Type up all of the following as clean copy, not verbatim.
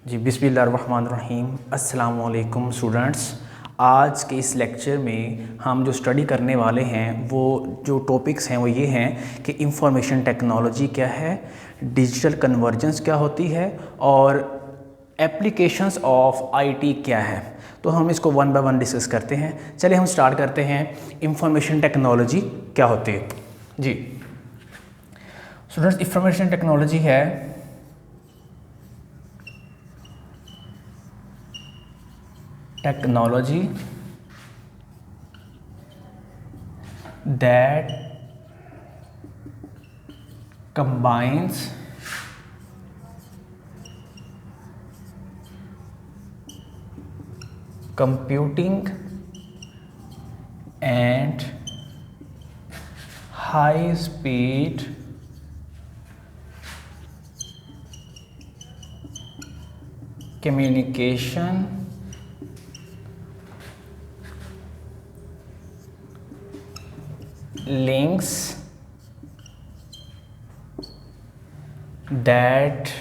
जी बिस्मिल्लाहिर्रहमानिर्रहीम। अस्सलाम वालेकुम स्टूडेंट्स। आज के इस लेक्चर में हम जो स्टडी करने वाले हैं वो जो टॉपिक्स हैं वो ये हैं कि इंफॉर्मेशन टेक्नोलॉजी क्या है, डिजिटल कन्वर्जेंस क्या होती है और एप्लीकेशंस ऑफ आईटी क्या है। तो हम इसको वन बाय वन डिस्कस करते हैं। चलिए हम स्टार्ट करते हैं। इंफॉर्मेशन टेक्नोलॉजी क्या होती है जी स्टूडेंट्स। इंफॉर्मेशन टेक्नोलॉजी है technology that combines computing and high speed communication links that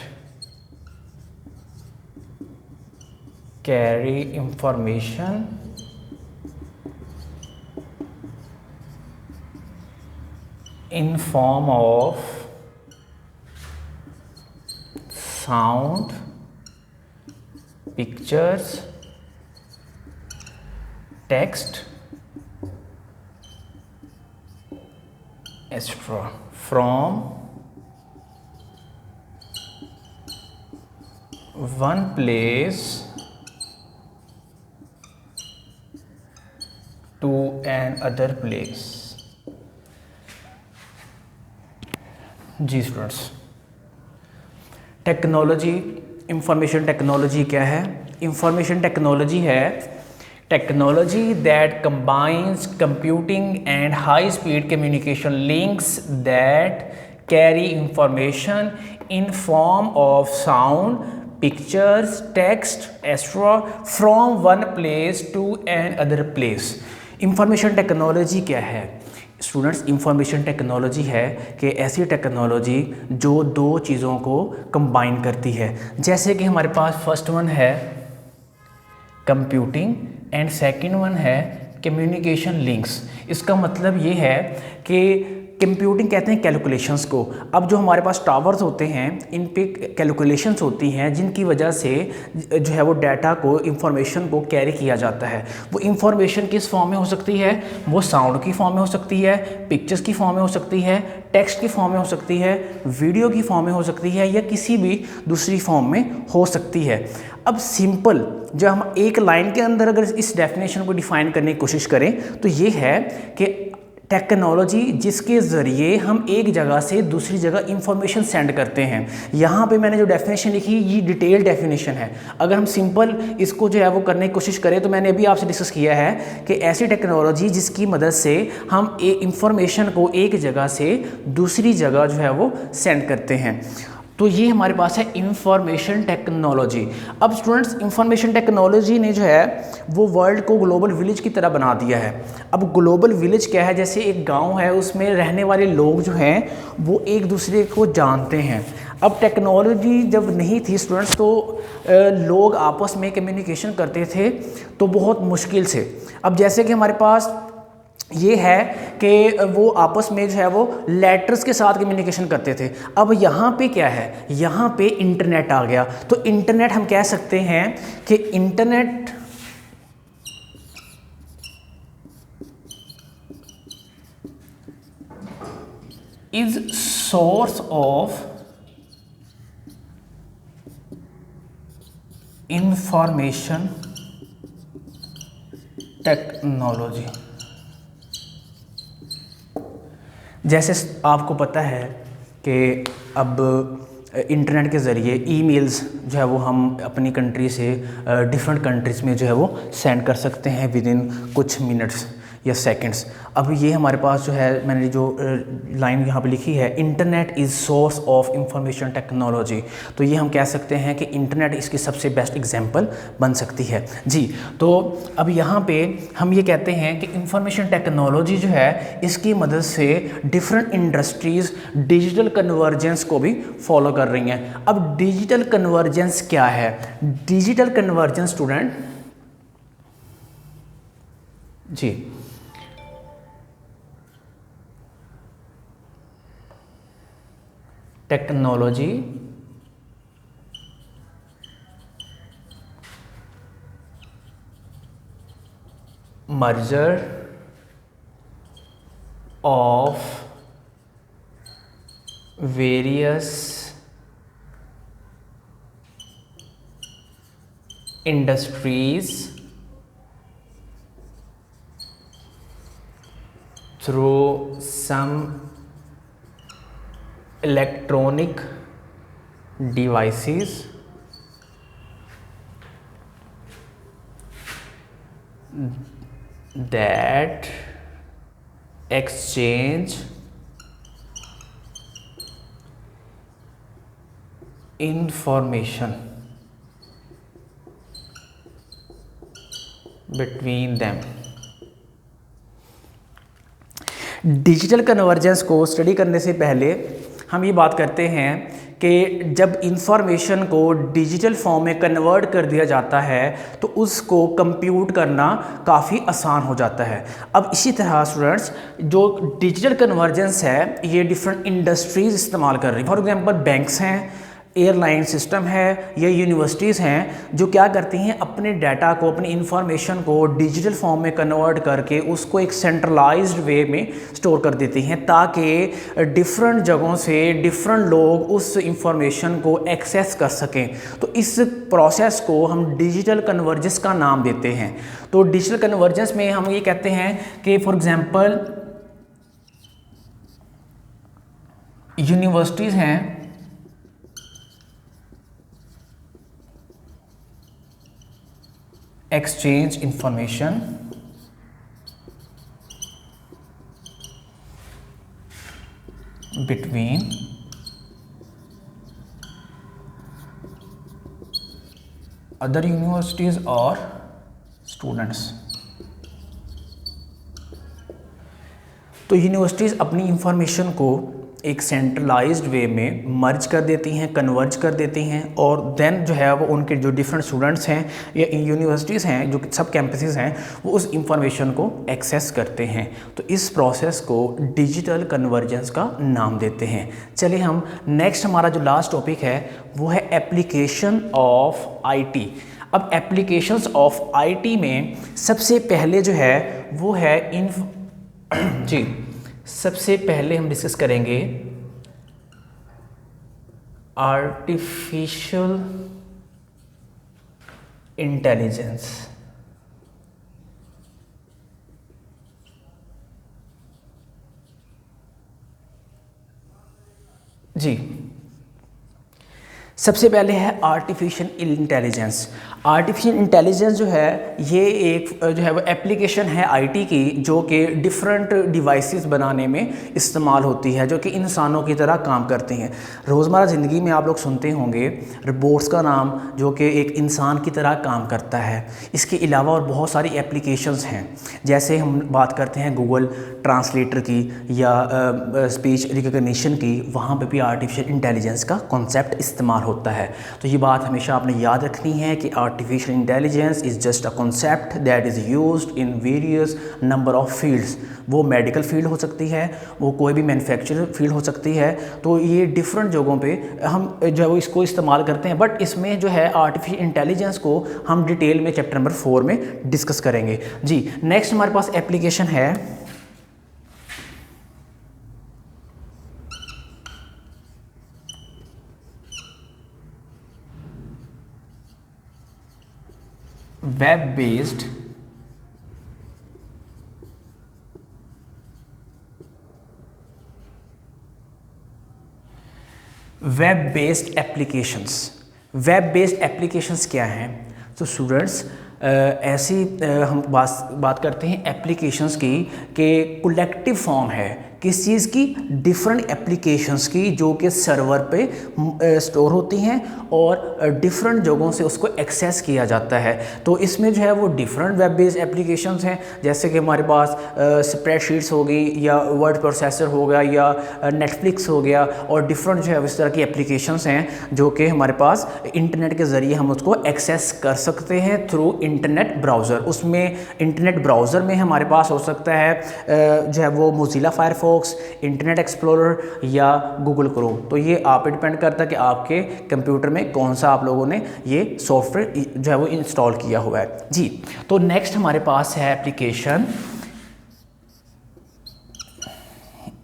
carry information in form of sound, pictures, text, etc. from one place to another place। जी students, technology, information technology क्या है? Information technology है technology that combines computing and high speed communication links that carry information in form of sound, pictures, text, etc. from one place to another place। Information technology क्या है students? Information technology है कि ऐसी technology जो दो चीज़ों को combine करती है। जैसे कि हमारे पास फर्स्ट वन है कंप्यूटिंग एंड सेकंड वन है कम्युनिकेशन लिंक्स। इसका मतलब ये है कि कंप्यूटिंग कहते हैं कैलकुलेशंस को। अब जो हमारे पास टावर्स होते हैं इन पे कैलकुलेशंस होती हैं जिनकी वजह से जो है वो डाटा को, इंफॉर्मेशन को कैरी किया जाता है। वो इंफॉर्मेशन किस फॉर्म में हो सकती है? वो साउंड की फॉर्म में हो सकती है, पिक्चर्स की फॉर्म में हो सकती है, टेक्स्ट की फॉर्म में हो सकती है, वीडियो की फॉर्म में हो सकती है या किसी भी दूसरी फॉर्म में हो सकती है। अब सिंपल जब हम एक लाइन के अंदर अगर इस डेफिनेशन को डिफाइन करने की कोशिश करें तो ये है कि टेक्नोलॉजी जिसके ज़रिए हम एक जगह से दूसरी जगह इंफॉर्मेशन सेंड करते हैं। यहाँ पे मैंने जो डेफिनेशन लिखी ये डिटेल डेफिनेशन है। अगर हम सिंपल इसको जो है वो करने की कोशिश करें तो मैंने अभी आपसे डिस्कस किया है कि ऐसी टेक्नोलॉजी जिसकी मदद से हम इंफॉर्मेशन को एक जगह से दूसरी जगह जो है वो सेंड करते हैं। तो ये हमारे पास है इंफॉर्मेशन टेक्नोलॉजी। अब स्टूडेंट्स, इंफॉर्मेशन टेक्नोलॉजी ने जो है वो वर्ल्ड को ग्लोबल विलेज की तरह बना दिया है। अब ग्लोबल विलेज क्या है? जैसे एक गांव है, उसमें रहने वाले लोग जो हैं वो एक दूसरे को जानते हैं। अब टेक्नोलॉजी जब नहीं थी स्टूडेंट्स तो लोग आपस में कम्युनिकेशन करते थे तो बहुत मुश्किल से। अब जैसे कि हमारे पास ये है कि वो आपस में जो है वो लेटर्स के साथ कम्युनिकेशन करते थे। अब यहाँ पे क्या है? यहाँ पे इंटरनेट आ गया। तो इंटरनेट हम कह सकते हैं कि internet is source of information technology. जैसे आपको पता है कि अब इंटरनेट के ज़रिए ईमेल्स जो है वो हम अपनी कंट्री से डिफरेंट कंट्रीज़ में जो है वो सेंड कर सकते हैं विद इन कुछ मिनट्स। या सेकंड्स। अब ये हमारे पास जो है, मैंने जो लाइन यहाँ पे लिखी है, internet is source of information technology, तो ये हम कह सकते हैं कि इंटरनेट इसकी सबसे बेस्ट एग्जांपल बन सकती है जी। तो अब यहाँ पे हम ये कहते हैं कि इंफॉर्मेशन टेक्नोलॉजी जो है इसकी मदद से डिफरेंट इंडस्ट्रीज़ डिजिटल कन्वर्जेंस को भी फॉलो कर रही हैं। अब डिजिटल कन्वर्जेंस क्या है? डिजिटल कन्वर्जेंस स्टूडेंट जी, technology merger of various industries through some electronic devices that exchange information between them। Digital convergence को स्टडी करने से पहले हम ये बात करते हैं कि जब इंफॉर्मेशन को डिजिटल फॉर्म में कन्वर्ट कर दिया जाता है तो उसको कंप्यूट करना काफ़ी आसान हो जाता है। अब इसी तरह स्टूडेंट्स, जो डिजिटल कन्वर्जेंस है ये डिफरेंट इंडस्ट्रीज़ इस्तेमाल कर रही हैं। फॉर एग्जांपल बैंक्स हैं, एयरलाइन सिस्टम है, या यूनिवर्सिटीज़ हैं जो क्या करती हैं, अपने डाटा को, अपनी इंफॉर्मेशन को डिजिटल फॉर्म में कन्वर्ट करके उसको एक सेंट्रलाइज्ड वे में स्टोर कर देती हैं ताकि डिफरेंट जगहों से डिफरेंट लोग उस इंफॉर्मेशन को एक्सेस कर सकें। तो इस प्रोसेस को हम डिजिटल कन्वर्जेंस का नाम देते हैं। तो डिजिटल कन्वर्जेंस में हम ये कहते हैं कि फॉर एग्जांपल यूनिवर्सिटीज़ हैं, exchange information between other universities or students। तो यूनिवर्सिटीज़ अपनी इंफॉर्मेशन को एक सेंट्रलाइज्ड वे में मर्ज कर देती हैं, कन्वर्ज कर देती हैं, और देन जो है वो उनके जो डिफरेंट स्टूडेंट्स हैं या यूनिवर्सिटीज़ हैं, जो सब कैंपसेस हैं, वो उस इंफॉर्मेशन को एक्सेस करते हैं। तो इस प्रोसेस को डिजिटल कन्वर्जेंस का नाम देते हैं। चलिए हम नेक्स्ट, हमारा जो लास्ट टॉपिक है वो है एप्लीकेशन ऑफ आईटी। अब एप्लीकेशंस ऑफ आईटी में सबसे पहले जो है वो है जी, सबसे पहले हम डिस्कस करेंगे आर्टिफिशियल इंटेलिजेंस। जी, सबसे पहले है आर्टिफिशियल इंटेलिजेंस। आर्टिफिशियल इंटेलिजेंस जो है ये एक जो है वो एप्लीकेशन है आईटी की, जो कि डिफरेंट डिवाइसेस बनाने में इस्तेमाल होती है, जो कि इंसानों की तरह काम करती हैं। रोज़मर्रा ज़िंदगी में आप लोग सुनते होंगे रोबोट्स का नाम, जो कि एक इंसान की तरह काम करता है। इसके अलावा और बहुत सारी एप्लीकेशंस हैं, जैसे हम बात करते हैं गूगल ट्रांसलेटर की या स्पीच रिकग्निशन की, वहाँ पे भी आर्टिफिशियल इंटेलिजेंस का कॉन्सेप्ट इस्तेमाल होता है। तो ये बात हमेशा आपने याद रखनी है कि artificial intelligence is just a concept that is used in various number of fields. वो मेडिकल फील्ड हो सकती है, वो कोई भी मैन्युफैक्चर फील्ड हो सकती है। तो ये डिफरेंट जगहों पे हम जो है वो इसको इस्तेमाल करते हैं। बट इसमें जो है आर्टिफिशियल इंटेलिजेंस को हम डिटेल में चैप्टर नंबर 4 में डिस्कस करेंगे। जी, नेक्स्ट हमारे पास एप्लीकेशन है web based applications. Web based applications क्या हैं? तो स्टूडेंट्स, ऐसी हम बात करते हैं एप्लीकेशंस की कि कलेक्टिव फॉर्म है किस चीज़ की, डिफरेंट एप्लीकेशंस की जो कि सर्वर पे स्टोर होती हैं और डिफरेंट जगहों से उसको एक्सेस किया जाता है। तो इसमें जो है वो डिफरेंट वेब बेस्ड एप्लीकेशंस हैं, जैसे कि हमारे पास स्प्रेडशीट्स हो गई या वर्ड प्रोसेसर हो गया या नेटफ्लिक्स हो गया, और डिफरेंट जो है इस तरह की एप्लीकेशंस हैं जो कि हमारे पास इंटरनेट के ज़रिए हम उसको एक्सेस कर सकते हैं थ्रू इंटरनेट ब्राउज़र। उसमें इंटरनेट ब्राउज़र में हमारे पास हो सकता है जो है वो मोज़िला फायरफॉक्स, इंटरनेट एक्सप्लोरर या गूगल क्रोम। तो ये आप पे डिपेंड करता है कि आपके कंप्यूटर में कौन सा आप लोगों ने ये सॉफ्टवेयर जो है वो इंस्टॉल किया हुआ है जी। तो नेक्स्ट हमारे पास है एप्लीकेशन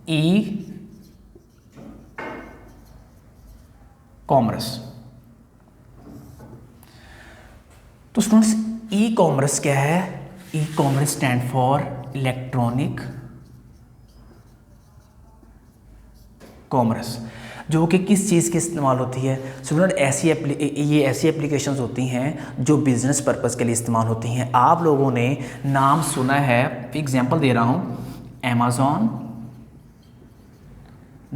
ई कॉमर्स। तो स्टूडेंट्स ई कॉमर्स क्या है? E commerce stand for electronic commerce, जो कि किस चीज़ की इस्तेमाल होती है स्टूडेंट? ये ऐसी एप्लीकेशंस होती हैं जो बिज़नेस पर्पस के लिए इस्तेमाल होती हैं। आप लोगों ने नाम सुना है, एग्जांपल दे रहा हूँ, Amazon,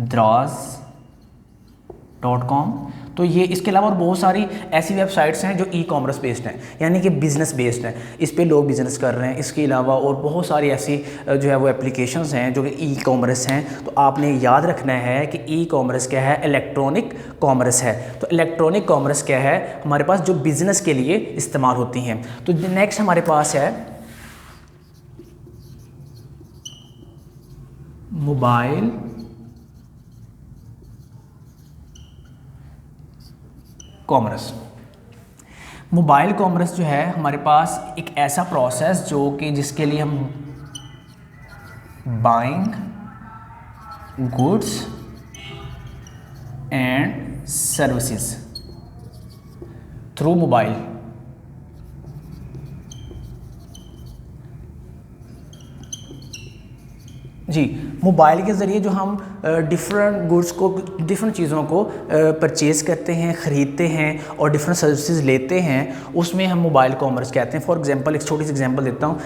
Draws.com। तो ये इसके अलावा और बहुत सारी ऐसी वेबसाइट्स हैं जो ई कॉमर्स बेस्ड हैं, यानी कि बिज़नेस बेस्ड हैं, इस पे लोग बिज़नेस कर रहे हैं। इसके अलावा और बहुत सारी ऐसी जो है वो एप्लीकेशंस हैं जो कि ई कॉमर्स हैं। तो आपने याद रखना है कि ई कॉमर्स क्या है? इलेक्ट्रॉनिक कॉमर्स है। तो इलेक्ट्रॉनिक कॉमर्स क्या है? हमारे पास जो बिज़नेस के लिए इस्तेमाल होती हैं। तो नेक्स्ट हमारे पास है मोबाइल कॉमर्स। मोबाइल कॉमर्स जो है हमारे पास एक ऐसा प्रोसेस जो कि जिसके लिए हम buying goods and services through mobile, जी, मोबाइल के ज़रिए जो हम डिफरेंट गुड्स को, डिफरेंट चीज़ों को परचेज़ करते हैं, ख़रीदते हैं और डिफरेंट सर्विसेज लेते हैं, उसमें हम मोबाइल कॉमर्स कहते हैं। फॉर एग्जांपल एक छोटी सी एग्जांपल देता हूँ।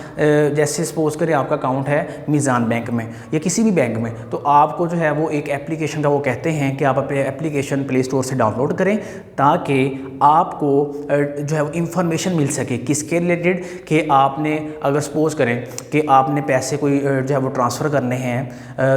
जैसे सपोज करें आपका अकाउंट है मीज़ान बैंक में या किसी भी बैंक में, तो आपको जो है वो एक एप्लीकेशन का वो कहते हैं कि आप अपने एप्लीकेशन प्ले स्टोर से डाउनलोड करें ताकि आपको जो है वो इंफॉर्मेशन मिल सके किसके रिलेटेड, कि आपने अगर सपोज करें कि आपने पैसे कोई जो है वो ट्रांसफ़र करने हैं,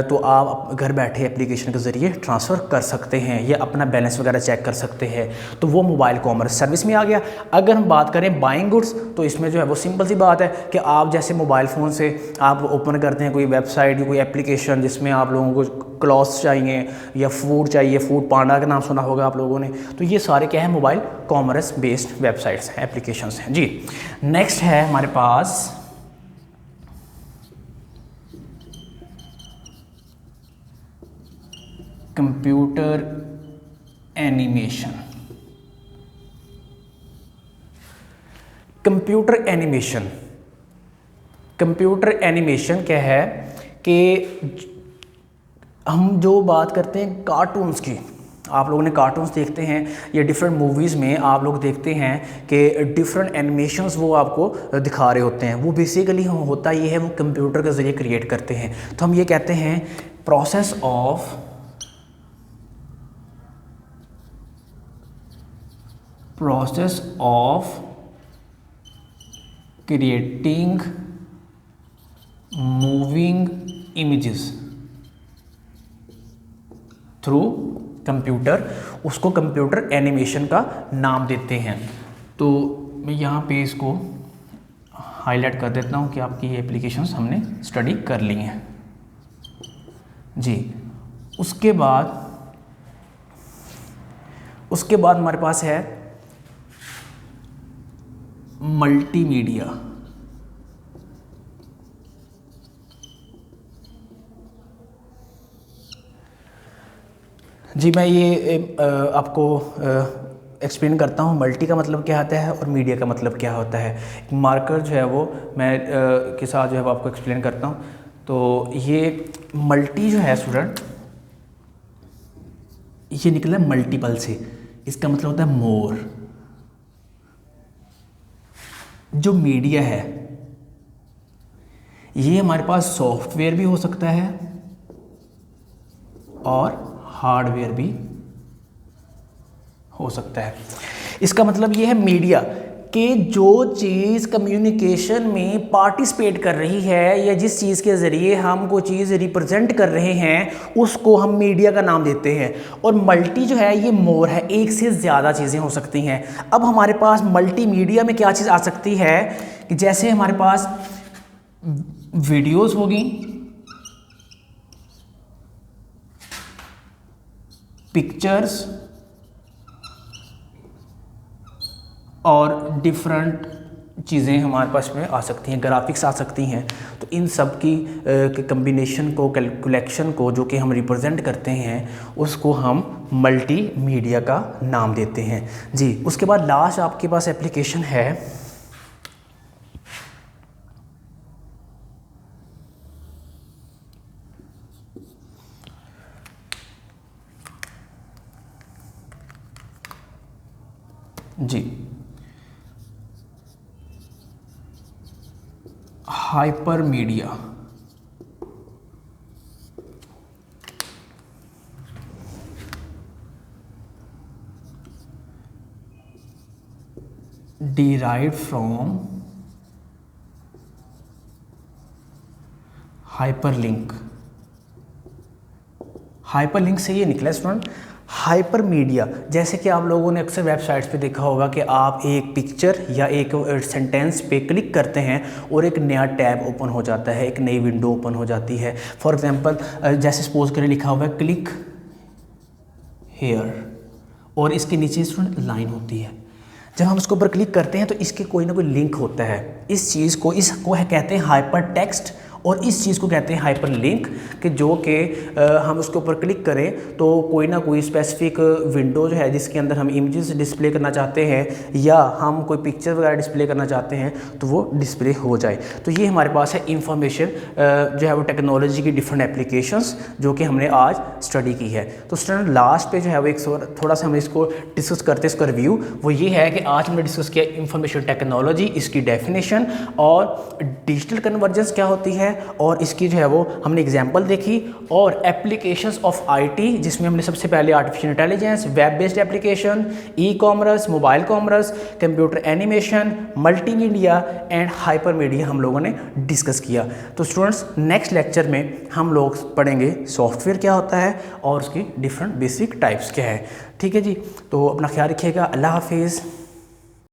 तो आप घर बैठे एप्लीकेशन के ज़रिए ट्रांसफ़र कर सकते हैं या अपना बैलेंस वगैरह चेक कर सकते हैं। तो वो मोबाइल कॉमर्स सर्विस में आ गया। अगर हम बात करें बाइंग गुड्स, तो इसमें जो है वो सिंपल सी बात है कि आप जैसे मोबाइल फ़ोन से आप ओपन करते हैं कोई वेबसाइट या कोई एप्लीकेशन जिसमें आप लोगों को क्लॉथ्स चाहिए या फूड चाहिए, फूड पांडा का नाम सुना होगा आप लोगों ने, तो ये सारे क्या है? मोबाइल कॉमर्स बेस्ड वेबसाइट्स हैं, एप्लीकेशंस हैं जी। नेक्स्ट है हमारे पास computer animation. Computer animation, computer animation क्या है कि हम जो बात करते हैं कार्टून्स की, आप लोगों ने कार्टून्स देखते हैं या डिफरेंट मूवीज़ में आप लोग देखते हैं कि डिफरेंट एनिमेशंस वो आपको दिखा रहे होते हैं। वो बेसिकली होता ये है, वो कंप्यूटर के ज़रिए क्रिएट करते हैं। तो हम ये कहते हैं process of creating moving images through computer, उसको कंप्यूटर एनिमेशन का नाम देते हैं। तो मैं यहाँ पे इसको हाईलाइट कर देता हूँ कि आपकी ये एप्लीकेशंस हमने स्टडी कर ली हैं जी। उसके बाद हमारे पास है मल्टीमीडिया। जी मैं ये आपको एक्सप्लेन करता हूँ मल्टी का मतलब क्या होता है और मीडिया का मतलब क्या होता है। मार्कर जो है वो मैं के साथ जो है वो आपको एक्सप्लेन करता हूँ। तो ये मल्टी जो है स्टूडेंट, ये निकला मल्टीपल से, इसका मतलब होता है मोर। जो मीडिया है ये हमारे पास सॉफ्टवेयर भी हो सकता है और हार्डवेयर भी हो सकता है। इसका मतलब ये है मीडिया कि जो चीज़ कम्युनिकेशन में पार्टिसिपेट कर रही है या जिस चीज़ के ज़रिए हम कोई चीज़ रिप्रेजेंट कर रहे हैं उसको हम मीडिया का नाम देते हैं। और मल्टी जो है ये मोर है, एक से ज़्यादा चीज़ें हो सकती हैं। अब हमारे पास मल्टी मीडिया में क्या चीज़ आ सकती है कि जैसे हमारे पास वीडियोज़ होगी, पिक्चर्स और डिफरेंट चीज़ें हमारे पास में आ सकती हैं, ग्राफिक्स आ सकती हैं। तो इन सब की कम्बिनेशन को, कलेक्शन को जो कि हम रिप्रेजेंट करते हैं उसको हम मल्टी मीडिया का नाम देते हैं जी। उसके बाद लास्ट आपके पास एप्लीकेशन है जी hypermedia. derived from hyperlink. Hyperlink से ये निकला स्टूडेंट हाइपर मीडिया। जैसे कि आप लोगों ने अक्सर वेबसाइट्स पे देखा होगा कि आप एक पिक्चर या एक सेंटेंस पे क्लिक करते हैं और एक नया टैब ओपन हो जाता है, एक नई विंडो ओपन हो जाती है। फॉर एग्जांपल जैसे सपोज करें लिखा हुआ है क्लिक हेयर और इसके नीचे स्टूडेंट लाइन होती है। जब हम उसके ऊपर क्लिक करते हैं तो इसके कोई ना कोई लिंक होता है। इस चीज़ को कहते हैं हाइपर टेक्स्ट और इस चीज़ को कहते हैं हाइपर लिंक कि जो कि हम उसके ऊपर क्लिक करें तो कोई ना कोई स्पेसिफिक विंडो जो है जिसके अंदर हम इमेजेस डिस्प्ले करना चाहते हैं या हम कोई पिक्चर वगैरह डिस्प्ले करना चाहते हैं तो वो डिस्प्ले हो जाए। तो ये हमारे पास है इंफॉर्मेशन जो है वो टेक्नोलॉजी की डिफरेंट एप्लीकेशंस जो कि हमने आज स्टडी की है। तो स्टूडेंट लास्ट पे जो है वो एक थोड़ा सा हम इसको डिस्कस करते हैं, इसका रिव्यू वो ये है कि आज हमने डिस्कस किया इंफॉर्मेशन टेक्नोलॉजी, इसकी डेफिनेशन और डिजिटल कन्वर्जेंस क्या होती है और इसकी जो है वो हमने एग्जांपल देखी और एप्लीकेशंस ऑफ आईटी जिसमें हमने सबसे पहले artificial intelligence, web based application, e commerce, mobile commerce, computer animation, multimedia and hyper media हम लोगों ने डिस्कस किया। तो स्टूडेंट्स नेक्स्ट लेक्चर में हम लोग पढ़ेंगे सॉफ्टवेयर क्या होता है और उसकी डिफरेंट बेसिक टाइप्स क्या है। ठीक है जी, तो अपना ख्याल रखिएगा। अल्लाह हाफिज़।